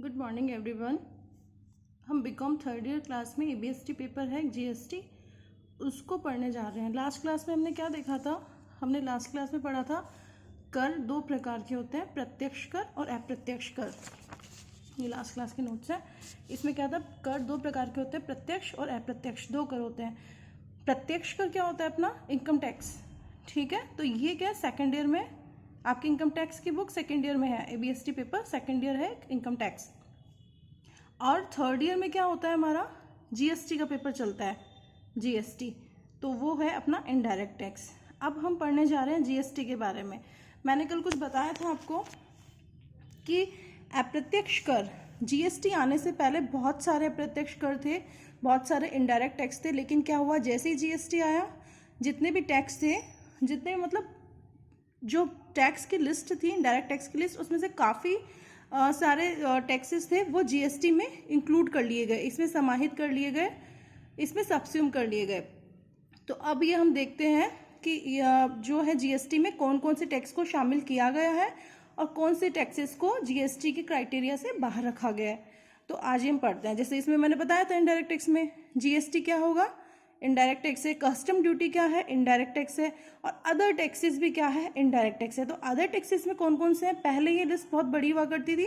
Good morning everyone. हम BCom third year class में एबीएसटी paper है जीएसटी, उसको पढ़ने जा रहे हैं। लास्ट क्लास में हमने क्या देखा था? हमने लास्ट क्लास में पढ़ा था कर दो प्रकार के होते हैं, प्रत्यक्ष कर और अप्रत्यक्ष कर। ये लास्ट क्लास के नोट्स हैं। इसमें क्या था? कर दो प्रकार के होते हैं, प्रत्यक्ष और अप्रत्यक्ष। दो कर होते हैं। प्रत्यक्ष कर क्या होता है? अपना इनकम टैक्स। ठीक है, तो ये क्या है, सेकेंड ईयर में आपकी इनकम टैक्स की बुक सेकेंड ईयर में है, एबीएसटी पेपर सेकेंड ईयर है इनकम टैक्स। और थर्ड ईयर में क्या होता है? हमारा जीएसटी का पेपर चलता है, जीएसटी, तो वो है अपना इनडायरेक्ट टैक्स। अब हम पढ़ने जा रहे हैं जीएसटी के बारे में। मैंने कल कुछ बताया था आपको कि अप्रत्यक्ष कर, जीएसटी आने से पहले बहुत सारे अप्रत्यक्ष कर थे, बहुत सारे इनडायरेक्ट टैक्स थे। लेकिन क्या हुआ, जैसे ही जीएसटी आया, जितने भी टैक्स थे, जितने मतलब जो टैक्स की लिस्ट थी, इनडायरेक्ट टैक्स की लिस्ट, उसमें से काफ़ी सारे टैक्सेस थे वो जीएसटी में इंक्लूड कर लिए गए, इसमें समाहित कर लिए गए, इसमें सब्स्यूम कर लिए गए। तो अब ये हम देखते हैं कि जो है जीएसटी में कौन कौन से टैक्स को शामिल किया गया है और कौन से टैक्सेस को जीएसटी के क्राइटेरिया से बाहर रखा गया है। तो आज हम पढ़ते हैं। जैसे इसमें मैंने बताया था इनडायरेक्ट टैक्स में जीएसटी क्या होगा, इनडायरेक्ट टैक्स है। कस्टम ड्यूटी क्या है? इनडायरेक्ट टैक्स है। और अदर टैक्सेस भी क्या है? इनडायरेक्ट टैक्स है। तो अदर टैक्सेस में कौन कौन से हैं? पहले ये लिस्ट बहुत बड़ी हुआ करती थी,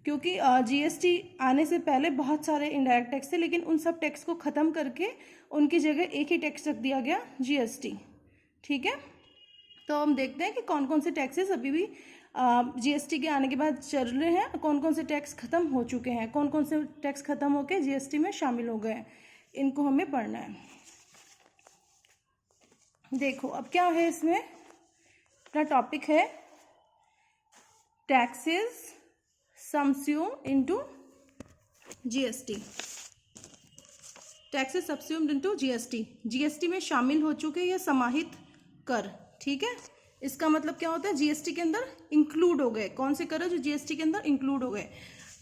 क्योंकि जीएसटी आने से पहले बहुत सारे इनडायरेक्ट टैक्स थे, लेकिन उन सब टैक्स को ख़त्म करके उनकी जगह एक ही टैक्स रख दिया गया, जीएसटी। ठीक है, तो हम देखते हैं कि कौन कौन से टैक्सेस अभी भी जीएसटी के आने के बाद चल रहे हैं, कौन कौन से टैक्स खत्म हो चुके हैं, कौन कौन से टैक्स खत्म होकर जीएसटी में शामिल हो गए हैं। इनको हमें पढ़ना है। देखो अब क्या है, इसमें अपना टॉपिक है taxes subsume into GST. Taxes subsumed into GST, GST में शामिल हो चुके या समाहित कर। ठीक है, इसका मतलब क्या होता है? जीएसटी के अंदर इंक्लूड हो गए। कौन से कर है जो जीएसटी के अंदर इंक्लूड हो गए?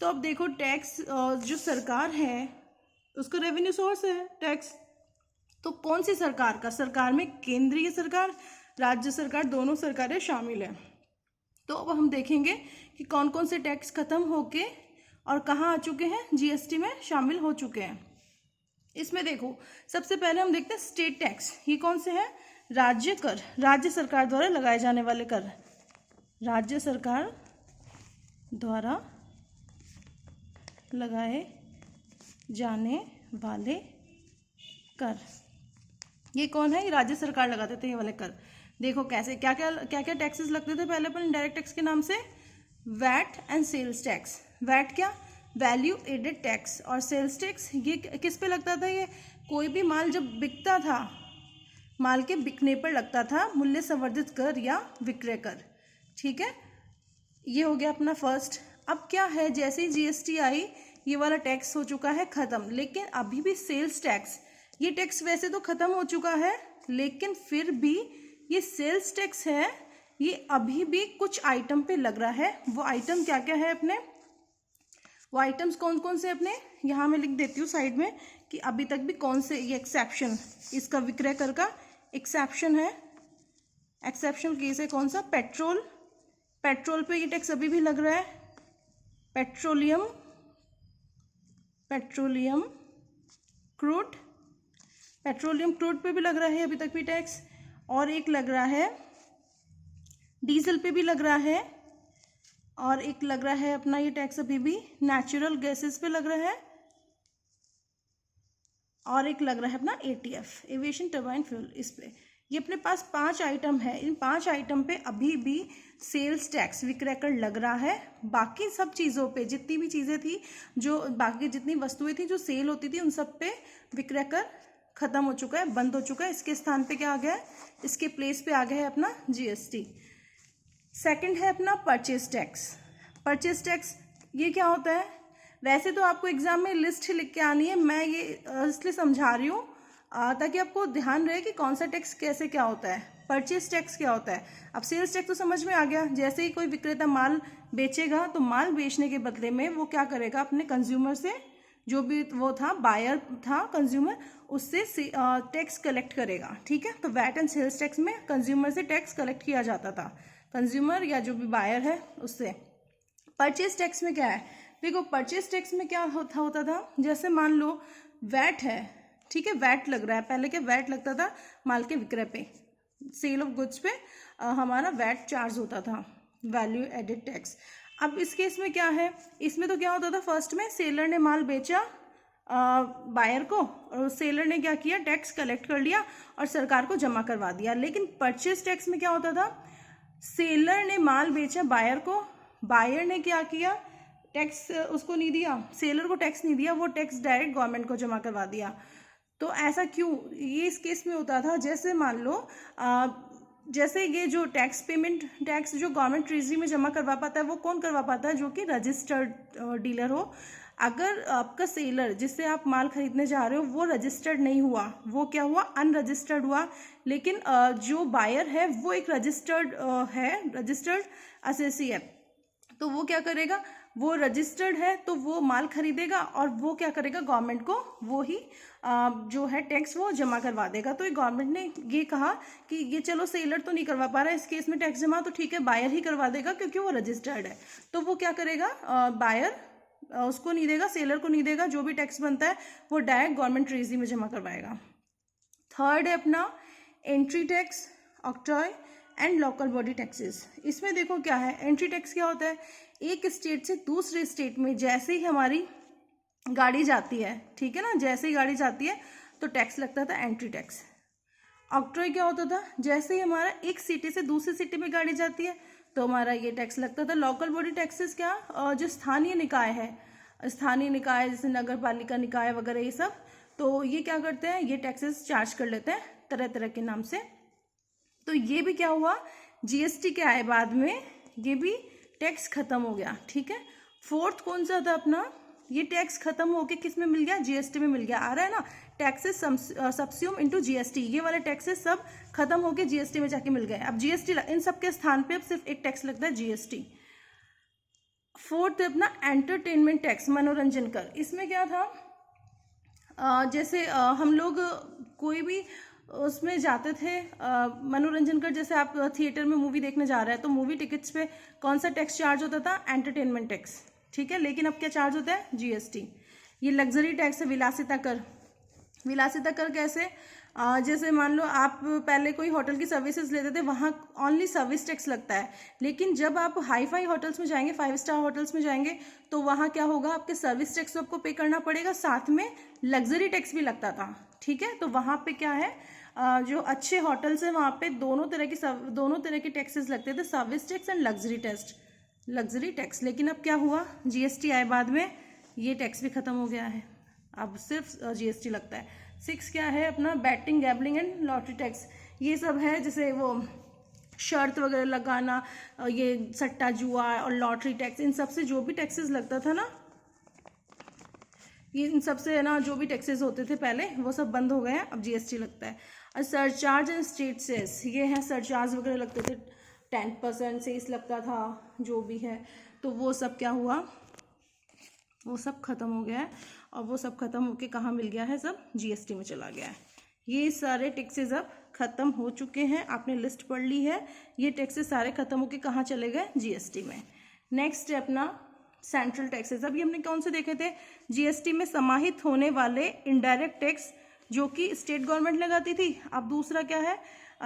तो अब देखो, टैक्स जो सरकार है उसका रेवेन्यू सोर्स है टैक्स। तो कौन सी सरकार का? सरकार में केंद्रीय सरकार, राज्य सरकार, दोनों सरकारें शामिल हैं। तो अब हम देखेंगे कि कौन कौन से टैक्स खत्म होके और कहाँ आ चुके हैं, जीएसटी में शामिल हो चुके हैं। इसमें देखो, सबसे पहले हम देखते हैं स्टेट टैक्स। ये कौन से हैं? राज्य कर, राज्य सरकार द्वारा लगाए जाने वाले कर, राज्य सरकार द्वारा लगाए जाने वाले कर। ये कौन है? ये राज्य सरकार लगाते थे ये वाले कर। देखो कैसे, क्या क्या टैक्सेस लगते थे पहले पर इनडायरेक्ट टैक्स के नाम से? VAT and sales tax. VAT क्या? Value added tax. और सेल्स टैक्स ये किस पे लगता था? ये कोई भी माल जब बिकता था, माल के बिकने पर लगता था मूल्य संवर्धित कर या विक्रय कर। ठीक है, ये हो गया अपना फर्स्ट। अब क्या है, जैसे ही जीएसटी आई ये वाला टैक्स हो चुका है खत्म, लेकिन अभी भी सेल्स टैक्स, ये टैक्स वैसे तो खत्म हो चुका है, लेकिन फिर भी ये सेल्स टैक्स है, ये अभी भी कुछ आइटम पे लग रहा है। वो आइटम क्या क्या है अपने? वो आइटम्स कौन कौन से अपने? यहाँ मैं लिख देती हूँ साइड में कि अभी तक भी कौन से, ये एक्सेप्शन, इसका विक्रय कर का एक्सेप्शन है। एक्सेप्शन केस है कौन सा? पेट्रोल। पेट्रोल पे ये टैक्स अभी भी लग रहा है। पेट्रोलियम क्रूड, पेट्रोलियम क्रूड पे भी लग रहा है अभी तक भी टैक्स। और एक लग रहा है डीजल पे भी लग रहा है। और एक लग रहा है अपना ये टैक्स अभी भी नेचुरल गैसेस पे लग रहा है। और एक लग रहा है अपना एटीएफ, एविएशन टर्बाइन फ्यूल, इस पे। ये अपने पास 5 आइटम है। इन 5 आइटम पे अभी भी सेल्स टैक्स, विक्रय कर लग रहा है। बाकी सब चीज़ों पे, जितनी भी चीज़ें थी, जो बाकी जितनी वस्तुएं थी जो सेल होती थी, उन सब पे विक्रय कर खत्म हो चुका है, बंद हो चुका है। इसके स्थान पे क्या आ गया है? इसके प्लेस पे आ गया है अपना जीएसटी। सेकंड है अपना परचेज टैक्स। परचेज टैक्स ये क्या होता है? वैसे तो आपको एग्जाम में लिस्ट लिख के आनी है, मैं ये इसलिए समझा रही हूँ ताकि आपको ध्यान रहे कि कौन सा टैक्स कैसे क्या होता है। परचेज टैक्स क्या होता है? अब सेल्स टैक्स तो समझ में आ गया। जैसे ही कोई विक्रेता माल बेचेगा तो माल बेचने के बदले में वो क्या करेगा? अपने कंज्यूमर से, जो भी वो था, बायर था कंज्यूमर, उससे टैक्स कलेक्ट करेगा। ठीक है, तो वैट एंड सेल्स टैक्स में कंज्यूमर से टैक्स कलेक्ट किया जाता था, कंज्यूमर या जो भी बायर है उससे। परचेज टैक्स में क्या है? देखो परचेज टैक्स में क्या होता था, जैसे मान लो वैट है, ठीक है, वैट लग रहा है, पहले क्या वैट लगता था माल के विक्रय पे, सेल ऑफ गुड्स पे हमारा वैट चार्ज होता था, वैल्यू एडेड टैक्स। अब इस केस में क्या है, इसमें तो क्या होता था, फर्स्ट में सेलर ने माल बेचा बायर को, और सेलर ने क्या किया, टैक्स कलेक्ट कर लिया और सरकार को जमा करवा दिया। लेकिन परचेज टैक्स में क्या होता था, सेलर ने माल बेचा बायर को, बायर ने क्या किया, टैक्स उसको नहीं दिया, सेलर को टैक्स नहीं दिया, वो टैक्स डायरेक्ट गवर्नमेंट को जमा करवा दिया। तो ऐसा क्यों, ये इस केस में होता था, जैसे मान लो जैसे ये जो टैक्स पेमेंट, टैक्स जो गवर्नमेंट ट्रेजरी में जमा करवा पाता है वो कौन करवा पाता है, जो कि रजिस्टर्ड डीलर हो। अगर आपका सेलर जिससे आप माल खरीदने जा रहे हो वो रजिस्टर्ड नहीं हुआ, वो क्या हुआ, अनरजिस्टर्ड हुआ, लेकिन जो बायर है वो एक रजिस्टर्ड है, रजिस्टर्ड असेसी है, तो वो क्या करेगा, वो रजिस्टर्ड है तो वो माल खरीदेगा और वो क्या करेगा, गवर्नमेंट को वो ही जो है टैक्स वो जमा करवा देगा। तो गवर्नमेंट ने ये कहा कि ये चलो सेलर तो नहीं करवा पा रहा है इस केस में टैक्स जमा, तो ठीक है बायर ही करवा देगा क्योंकि वो रजिस्टर्ड है। तो वो क्या करेगा, बायर उसको नहीं देगा, सेलर को नहीं देगा, जो भी टैक्स बनता है वो डायरेक्ट गवर्नमेंट ट्रेजरी में जमा करवाएगा। थर्ड है अपना entry tax, octroi and local body taxes. इसमें देखो क्या है, एंट्री टैक्स क्या होता है, एक स्टेट से दूसरे स्टेट में जैसे ही हमारी गाड़ी जाती है, ठीक है ना, जैसे ही गाड़ी जाती है तो टैक्स लगता था एंट्री टैक्स। ऑक्ट्रॉय क्या होता था, जैसे ही हमारा एक सिटी से दूसरी सिटी में गाड़ी जाती है तो हमारा ये टैक्स लगता था। लोकल बॉडी टैक्सेस क्या, जो स्थानीय निकाय है, स्थानीय निकाय जैसे नगर पालिका निकाय वगैरह ये सब, तो ये क्या करते हैं, ये टैक्सेस चार्ज कर लेते हैं तरह तरह के नाम से। तो ये भी क्या हुआ, जीएसटी के आए बाद में ये भी टैक्स खत्म हो गया, ठीक है। फोर्थ कौन सा था अपना, ये टैक्स खत्म होके किस में मिल गया, जीएसटी में मिल गया, आ रहा है ना, टैक्सेस सब्स्यूम इनटू जीएसटी, ये वाले टैक्सेस सब खत्म होके जीएसटी में जाके मिल गए। अब जीएसटी इन सब के स्थान पे अब सिर्फ एक टैक्स लगता है, जीएसटी। फोर्थ है अपना एंटरटेनमेंट टैक्स, मनोरंजन कर। इसमें क्या था, जैसे हम लोग कोई भी उसमें जाते थे मनोरंजन कर, जैसे आप थिएटर में मूवी देखने जा रहे हैं तो मूवी टिकट्स पे कौन सा टैक्स चार्ज होता था, एंटरटेनमेंट टैक्स, ठीक है। लेकिन अब क्या चार्ज होता है, जीएसटी। ये लग्जरी टैक्स है, विलासिता कर। विलासिता कर कैसे, जैसे मान लो आप पहले कोई होटल की सर्विसेज लेते थे, वहाँ ओनली सर्विस टैक्स लगता है, लेकिन जब आप हाई फाई होटल्स में जाएंगे, 5 स्टार होटल्स में जाएंगे, तो वहाँ क्या होगा, आपके सर्विस टैक्स आपको पे करना पड़ेगा, साथ में लग्जरी टैक्स भी लगता था, ठीक है। तो वहाँ पे क्या है, जो अच्छे होटल्स हैं वहाँ पे दोनों तरह के टैक्सेस लगते थे, service tax and luxury tax. लेकिन अब क्या हुआ, जीएसटी आए बाद में ये टैक्स भी खत्म हो गया है, अब सिर्फ जीएसटी लगता है। 6 क्या है अपना, batting, gambling and lottery tax. ये सब है जैसे वो शर्त वगैरह लगाना, ये सट्टा जुआ और लॉटरी टैक्स, इन सब से जो भी टैक्सेस लगता था ना, ये इन सब से है ना, जो भी टैक्सेस होते थे पहले वो सब बंद हो गए हैं, अब जीएसटी लगता है। और सरचार्ज एंड स्टेट सेस, ये है सरचार्ज वगैरह लगते थे, 10% सेस लगता था, जो भी है, तो वो सब क्या हुआ, वो सब खत्म हो गया है, और वो सब खत्म होके कहाँ मिल गया है, सब जीएसटी में चला गया है। ये सारे टैक्सेस अब खत्म हो चुके हैं, आपने लिस्ट पढ़ ली है, ये टैक्सेस सारे खत्म होके कहाँ चले गए, जीएसटी में। नेक्स्ट है अपना सेंट्रल टैक्सेस। अभी हमने कौन से देखे थे, जीएसटी में समाहित होने वाले इनडायरेक्ट टैक्स जो कि स्टेट गवर्नमेंट लगाती थी। अब दूसरा क्या है,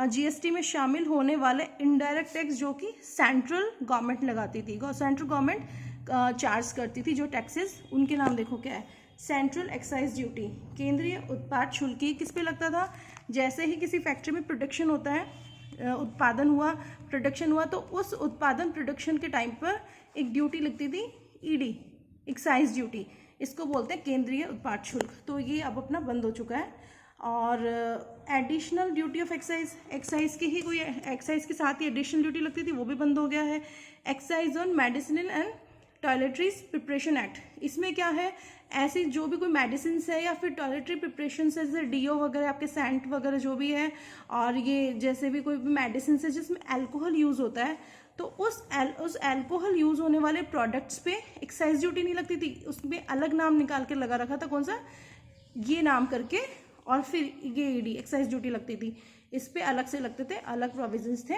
जीएसटी में शामिल होने वाले इनडायरेक्ट टैक्स जो कि सेंट्रल गवर्नमेंट लगाती थी, सेंट्रल गवर्नमेंट चार्ज करती थी जो टैक्सेस, उनके नाम देखो क्या है, सेंट्रल एक्साइज ड्यूटी, केंद्रीय उत्पाद शुल्क। किस पे लगता था, जैसे ही किसी फैक्ट्री में प्रोडक्शन होता है, उत्पादन हुआ, प्रोडक्शन हुआ, तो उस उत्पादन प्रोडक्शन के टाइम पर एक ड्यूटी लगती थी, ईडी, एक्साइज ड्यूटी, इसको बोलते हैं केंद्रीय उत्पाद शुल्क। तो ये अब अपना बंद हो चुका है। और additional duty of excise, excise की ही कोई एक्साइज के साथ ही एडिशनल ड्यूटी लगती थी, वो भी बंद हो गया है। Excise on medicine and toiletries preparation act, इसमें क्या है, ऐसी जो भी कोई मेडिसिन है या फिर टॉयलेटरी प्रिपरेशन है, जैसे डीओ वगैरह, आपके सेंट वगैरह जो भी है, और ये जैसे भी कोई भी मेडिसिन है जिसमें अल्कोहल यूज़ होता है, तो उस अल्कोहल यूज़ होने वाले प्रोडक्ट्स पे एक्साइज ड्यूटी नहीं लगती थी, उसमें अलग नाम निकाल के लगा रखा था, कौन सा, ये नाम करके, और फिर ये ईडी एक्साइज ड्यूटी लगती थी, इस पे अलग से लगते थे, अलग प्रोविजंस थे।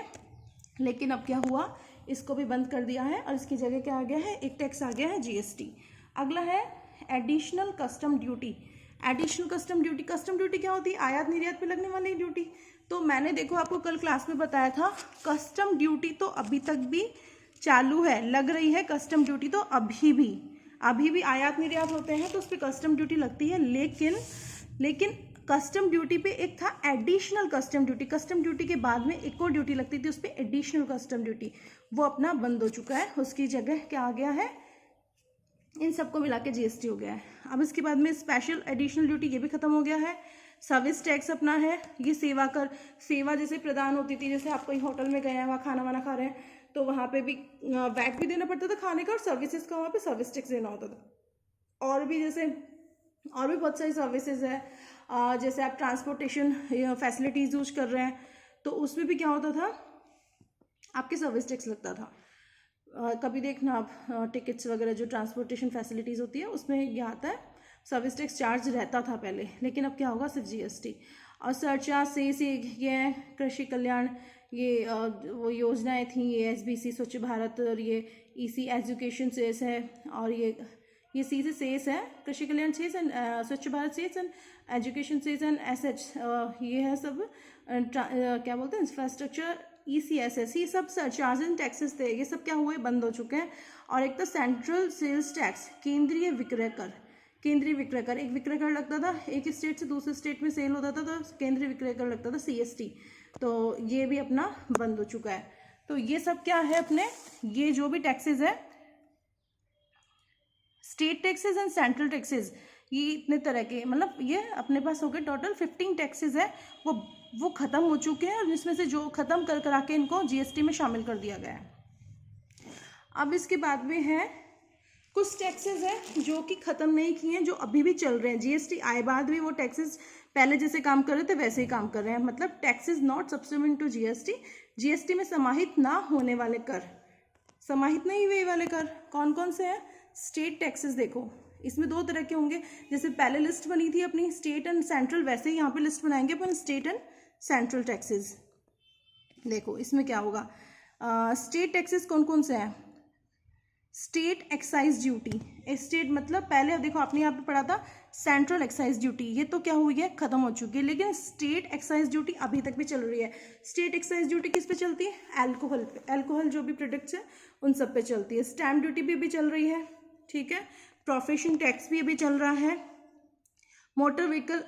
लेकिन अब क्या हुआ, इसको भी बंद कर दिया है और इसकी जगह क्या आ गया है, एक टैक्स आ गया है जीएसटी। अगला है additional custom duty. Additional custom duty, custom duty क्या होती है, आयात निर्यात पे लगने वाली ड्यूटी। तो मैंने देखो आपको कल क्लास में बताया था, कस्टम ड्यूटी तो अभी तक भी चालू है, लग रही है कस्टम ड्यूटी तो अभी भी आयात निर्यात होते हैं तो उस पर कस्टम ड्यूटी लगती है। लेकिन कस्टम ड्यूटी पे एक था additional custom duty, custom duty के बाद में एक और ड्यूटी लगती थी उस पर एडिशनल कस्टम ड्यूटी, वो अपना बंद हो चुका है। उसकी जगह क्या आ गया है, इन सबको मिला के जीएसटी हो गया है। अब इसके बाद में स्पेशल एडिशनल ड्यूटी, ये भी खत्म हो गया है। सर्विस टैक्स अपना है, ये सेवा कर, सेवा जैसे प्रदान होती थी, जैसे आप कोई होटल में गए हैं, वहाँ खाना वाना खा रहे हैं तो वहाँ पे भी वैट भी देना पड़ता था खाने का, और सर्विसेज का वहाँ पे सर्विस टैक्स देना होता था। और भी बहुत सारी सर्विसेज है, जैसे आप ट्रांसपोर्टेशन फैसिलिटीज़ यूज कर रहे हैं तो उसमें भी क्या होता था, आपके सर्विस टैक्स लगता था। कभी देखना आप टिकट्स वगैरह जो ट्रांसपोर्टेशन फैसिलिटीज़ होती है उसमें ये आता है, सर्विस टैक्स चार्ज रहता था पहले, लेकिन अब क्या होगा, सिर्फ जीएसटी। और सरचार्ज से ये कृषि कल्याण, ये वो योजनाएं थी, ये एसबीसी स्वच्छ भारत, और ये ईसी एजुकेशन सेस है, और ये सी से सेस है, कृषि कल्याण cess and Swachh Bharat cess and education cess and SH, ये है सब क्या बोलते हैं, इंफ्रास्ट्रक्चर ECSS, ये सब सरचार्ज एंड टैक्सेस थे, ये सब क्या हुए, बंद हो चुके हैं। और एक तो सेंट्रल सेल्स टैक्स, केंद्रीय विक्रय कर, एक विक्रय कर लगता था, एक स्टेट से दूसरे स्टेट में सेल होता था तो केंद्रीय विक्रय कर लगता था, CST, तो ये भी अपना बंद हो चुका है। तो ये सब क्या है अपने, ये जो भी टैक्सेस है, state taxes and central taxes, ये इतने तरह के, मतलब ये अपने पास हो गए टोटल 15 टैक्सेस है, वो खत्म हो चुके हैं, और जिसमें से जो खत्म करा के इनको जीएसटी में शामिल कर दिया गया है। अब इसके बाद में है कुछ टैक्सेस है जो कि खत्म नहीं किए हैं, जो अभी भी चल रहे हैं, जीएसटी आए बाद भी वो टैक्सेस पहले जैसे काम कर रहे थे वैसे ही काम कर रहे हैं। मतलब taxes not subsequent to GST, GST में समाहित ना होने वाले कर, समाहित नहीं हुए वाले कर कौन कौन से हैं, स्टेट टैक्सेस। देखो इसमें दो तरह के होंगे, जैसे पहले लिस्ट बनी थी अपनी स्टेट एंड सेंट्रल, वैसे ही यहाँ पे लिस्ट बनाएंगे अपन स्टेट एंड सेंट्रल टैक्सेस। देखो इसमें क्या होगा, स्टेट टैक्सेस कौन कौन से हैं, स्टेट एक्साइज ड्यूटी, स्टेट मतलब पहले देखो आपने यहाँ पे पढ़ा था सेंट्रल एक्साइज ड्यूटी, ये तो क्या हुई है, खत्म हो चुकी है, लेकिन स्टेट एक्साइज ड्यूटी अभी तक भी चल रही है। स्टेट एक्साइज ड्यूटी किस पे चलती है, अल्कोहल पे, अल्कोहल जो भी प्रोडक्ट्स है उन सब पे चलती है। स्टैम्प ड्यूटी भी अभी चल रही है, ठीक है। प्रोफेशन टैक्स भी अभी चल रहा है। Motor vehicle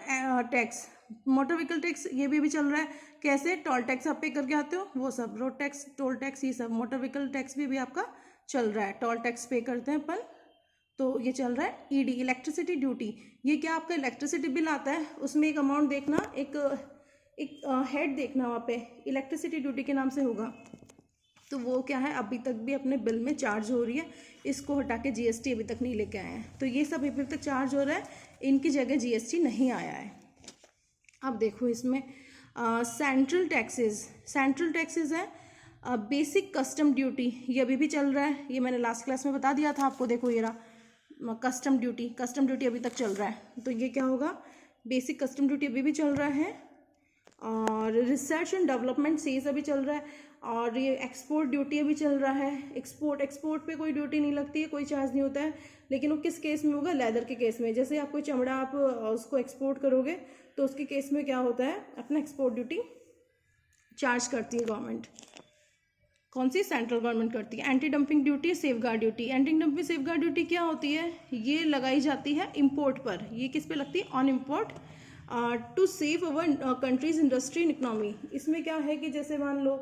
tax, motor vehicle tax ये भी अभी चल रहा है। कैसे, टोल टैक्स आप पे करके आते हो वो सब, रोड टैक्स, टोल टैक्स, ये सब। मोटर व्हीकल टैक्स भी अभी आपका चल रहा है, टोल टैक्स पे करते हैं अपन, तो ये चल रहा है। ईडी, इलेक्ट्रिसिटी ड्यूटी, ये क्या आपका इलेक्ट्रिसिटी बिल आता है, उसमें एक अमाउंट देखना, एक हेड देखना, वहाँ पे इलेक्ट्रिसिटी ड्यूटी के नाम से होगा, तो वो क्या है अभी तक भी अपने बिल में चार्ज हो रही है, इसको हटा के जीएसटी अभी तक नहीं लेके आए हैं, तो ये सब अभी तक चार्ज हो रहा है, इनकी जगह जीएसटी नहीं आया है। अब देखो इसमें सेंट्रल टैक्सेस है, बेसिक कस्टम ड्यूटी, ये अभी भी चल रहा है, ये मैंने लास्ट क्लास में बता दिया था आपको। देखो ये रहा कस्टम ड्यूटी अभी तक चल रहा है, तो ये क्या होगा, बेसिक कस्टम ड्यूटी अभी भी चल रहा है। और रिसर्च एंड डेवलपमेंट सेस अभी चल रहा है, और ये एक्सपोर्ट ड्यूटी अभी चल रहा है। एक्सपोर्ट पे कोई ड्यूटी नहीं लगती है, कोई चार्ज नहीं होता है, लेकिन वो किस केस में होगा, लेदर के केस में। जैसे आप कोई चमड़ा आप उसको एक्सपोर्ट करोगे तो उसके केस में क्या होता है, अपना एक्सपोर्ट ड्यूटी चार्ज करती है गवर्नमेंट। कौन सी, सेंट्रल गवर्नमेंट करती है। Anti dumping duty, safeguard duty. Anti dumping safeguard duty क्या होती है, ये लगाई जाती है इम्पोर्ट पर। ये किस पे लगती है, on import, to save our country's industry and economy. इसमें क्या है कि जैसे मान लो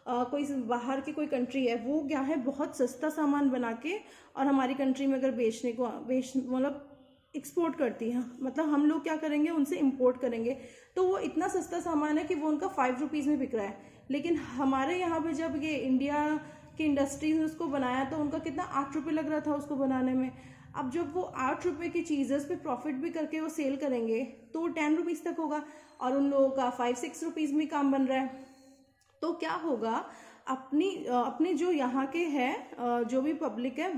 कोई बाहर की कोई कंट्री है, वो क्या है बहुत सस्ता सामान बना के और हमारी कंट्री में अगर मतलब एक्सपोर्ट करती है, मतलब हम लोग क्या करेंगे, उनसे इंपोर्ट करेंगे, तो वो इतना सस्ता सामान है कि वो उनका 5 रुपीज़ में बिक रहा है। लेकिन हमारे यहाँ पे जब ये इंडिया की इंडस्ट्रीज ने उसको बनाया तो उनका कितना 8 रुपये लग रहा था उसको बनाने में। अब जब वो 8 रुपये की चीज़ उस पर प्रॉफिट भी करके वो सेल करेंगे तो वो 10 रुपीज़ तक होगा, और उन लोगों का 5-6 रुपीज़ में काम बन रहा है। तो क्या होगा, अपनी जो यहाँ के है जो भी पब्लिक है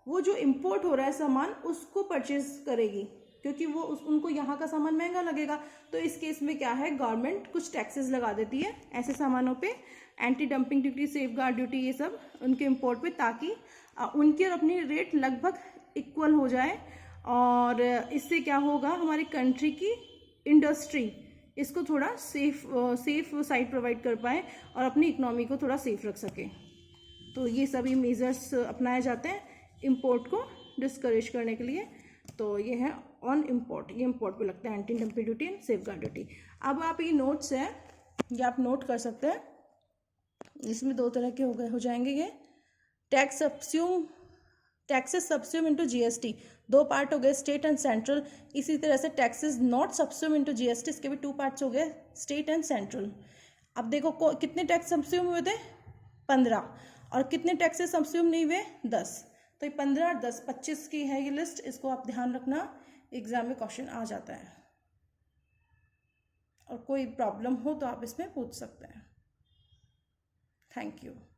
वो जो इम्पोर्ट हो रहा है सामान उसको परचेज करेगी, क्योंकि वो उनको यहाँ का सामान महंगा लगेगा। तो इस केस में क्या है, गवर्नमेंट कुछ टैक्सेस लगा देती है ऐसे सामानों पे, anti dumping duty, safe guard duty, ये सब उनके इम्पोर्ट पे, ताकि उनकी और अपनी रेट लगभग इक्वल हो जाए। और इससे क्या होगा, हमारी कंट्री की इंडस्ट्री इसको थोड़ा सेफ साइड प्रोवाइड कर पाए और अपनी इकोनॉमी को थोड़ा सेफ रख सके। तो ये सभी मेजर्स अपनाए जाते हैं इम्पोर्ट को डिस्करेज करने के लिए। तो ये है ऑन इम्पोर्ट, ये इम्पोर्ट पे लगता है anti dumping duty and safe guard duty. अब आप ये नोट्स हैं, ये आप नोट कर सकते हैं। इसमें दो तरह के हो जाएंगे ये, टैक्सेस सब्स्यूम इनटू जीएसटी, दो पार्ट हो गए, स्टेट एंड सेंट्रल। इसी तरह से taxes not subsume into GST, इसके भी टू पार्ट्स हो गए, स्टेट एंड सेंट्रल। अब देखो कितने टैक्स सब्स्यूम हुए थे, 15, और कितने टैक्सेस सब्स्यूम नहीं हुए, 10। तो ये 15, 10, 25 की है ये लिस्ट, इसको आप ध्यान रखना, एग्जाम में क्वेश्चन आ जाता है। और कोई प्रॉब्लम हो तो आप इसमें पूछ सकते हैं। Thank you.